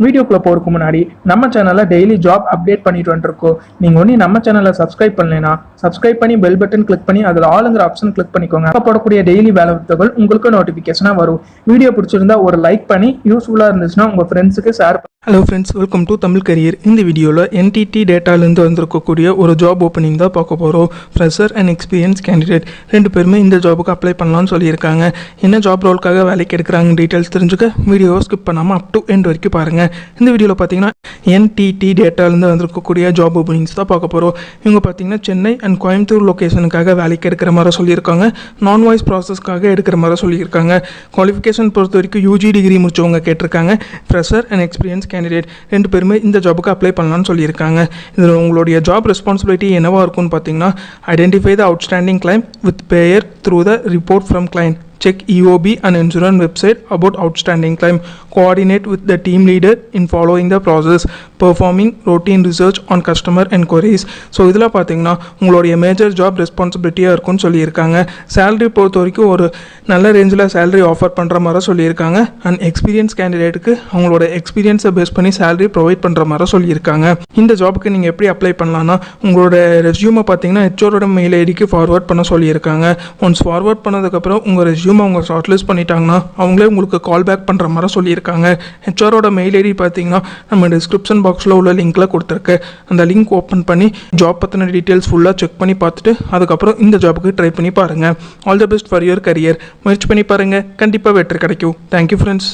வீடியோக்குள்ள போறதுக்கு முன்னாடி நம்ம சேனல்ல டெய்லி ஜாப் அப்டேட் பண்ணிட்டு வந்துருக்கோம். நீங்க ஒண்ணு நம்ம சேனலை சப்ஸ்கிரைப் பண்ணலைன்னா சப்ஸ்கிரைப் பண்ணி பெல் பட்டன் கிளிக் பண்ணி அதில் ஆளுங்கிற ஆப்ஷன் கிளிக் பண்ணிக்கோங்க. அப்போ போடக்கூடிய டெய்லி வேலை தகவல் உங்களுக்கு நோட்டிபிகேஷனா வரும். வீடியோ பிடிச்சிருந்தா ஒரு லைக் பண்ணி யூஸ்ஃபுல்லா இருந்துச்சுன்னா உங்க ஃப்ரெண்ட்ஸுக்கு share. Hello friends, welcome to Tamil career. இந்த வீடியோவில் என்டிடி டேட்டாலேருந்து வந்திருக்கக்கூடிய ஒரு ஜாப் ஓப்பனிங் தான் பார்க்க போகிறோம். ஃப்ரெஷர் அண்ட் எக்ஸ்பீரியன்ஸ் கேண்டிடேட் ரெண்டு பேருமே இந்த ஜாபுக்கு அப்ளை பண்ணலாம்னு சொல்லியிருக்காங்க. என்ன ஜாப் ரோலுக்காக வேலைக்கு எடுக்கிறாங்க டீட்டெயில்ஸ் தெரிஞ்சுக்க வீடியோவை ஸ்கிப் பண்ணாமல் அப் டு எண்ட் வரைக்கும் பாருங்கள். இந்த வீடியோவில் பார்த்தீங்கன்னா என்டிடி டேட்டாலேருந்து வந்திருக்கக்கூடிய ஜாப் ஓப்பனிங்ஸ் தான் பார்க்க போகிறோம். இவங்க பார்த்தீங்கன்னா சென்னை அண்ட் கோயம்புத்தூர் லொக்கேஷனுக்காக வேலைக்கு எடுக்கிற மாதிரி சொல்லியிருக்காங்க. நான் வாய்ஸ் ப்ராசஸ்க்காக எடுக்கிற மாதிரி சொல்லியிருக்காங்க. குவாலிஃபிகேஷன் பொறுத்த வரைக்கும் யூஜி டிகிரி முடிச்சவங்க கேட்டிருக்காங்க. ஃப்ரெஷர் அண்ட் எக்ஸ்பீரியன்ஸ் கேண்டிடேட் ரெண்டு பேருமே இந்த ஜாபுக்கு அப்ளை பண்ணலாம்னு சொல்லியிருக்காங்க. இதில் உங்களுடைய ஜாப் ரெஸ்பான்சிபிலிட்டி என்னவா இருக்கும்னு பார்த்தீங்கன்னா, identify the outstanding claim with Bayer through the report from client, check EOB and insurance website about outstanding claim, coordinate with the team leader in following the process, performing routine research on customer enquiries. So இதில் பார்த்தீங்கன்னா உங்களுடைய major job ரெஸ்பான்சிபிலிட்டியாக இருக்கும்னு சொல்லியிருக்காங்க. Salary பொறுத்த வரைக்கும் ஒரு நல்ல ரேஞ்சில் சேலரி ஆஃபர் பண்ணுற மாதிரி சொல்லியிருக்காங்க. அண்ட் எக்ஸ்பீரியன்ஸ் கேண்டிடேட்டுக்கு அவங்களோட எக்ஸ்பீரியன்ஸை பேஸ் பண்ணி சேலரி ப்ரொவைட் பண்ணுற மாதிரி சொல்லியிருக்காங்க. இந்த ஜாபுக்கு நீங்கள் எப்படி அப்ளை பண்ணலான்னா, உங்களோட ரெஸ்யூமை பார்த்தீங்கன்னா ஹெச்ஆரோட மெயில் ஐடிக்கு ஃபார்வர்ட் பண்ண சொல்லியிருக்காங்க. ஒன்ஸ் ஃபார்வர்ட் பண்ணதுக்கப்புறம் உங்கள் ரெஸ்யூம் அவங்க ஷார்ட் லிஸ்ட் பண்ணிட்டாங்கன்னா அவங்களே உங்களுக்கு கால் பேக் பண்ணுற மாதிரி சொல்லியிருக்காங்க. ஹெச்ஆரோட மெயில் ஐடி பார்த்தீங்கன்னா நம்ம டிஸ்கிரிப்ஷன் பாக்ஸில் உள்ள லிங்க்கில் கொடுத்துருக்கு. அந்த லிங்க் ஓப்பன் பண்ணி ஜாப் பற்றின டீட்டெயில்ஸ் ஃபுல்லாக செக் பண்ணி பார்த்துட்டு அதுக்கப்புறம் இந்த ஜாபுக்கு ட்ரை பண்ணி பாருங்கள். All the best for your career. முயற்சி பண்ணி பாருங்கள், கண்டிப்பாக வெற்றி கிடைக்கும். Thank you friends.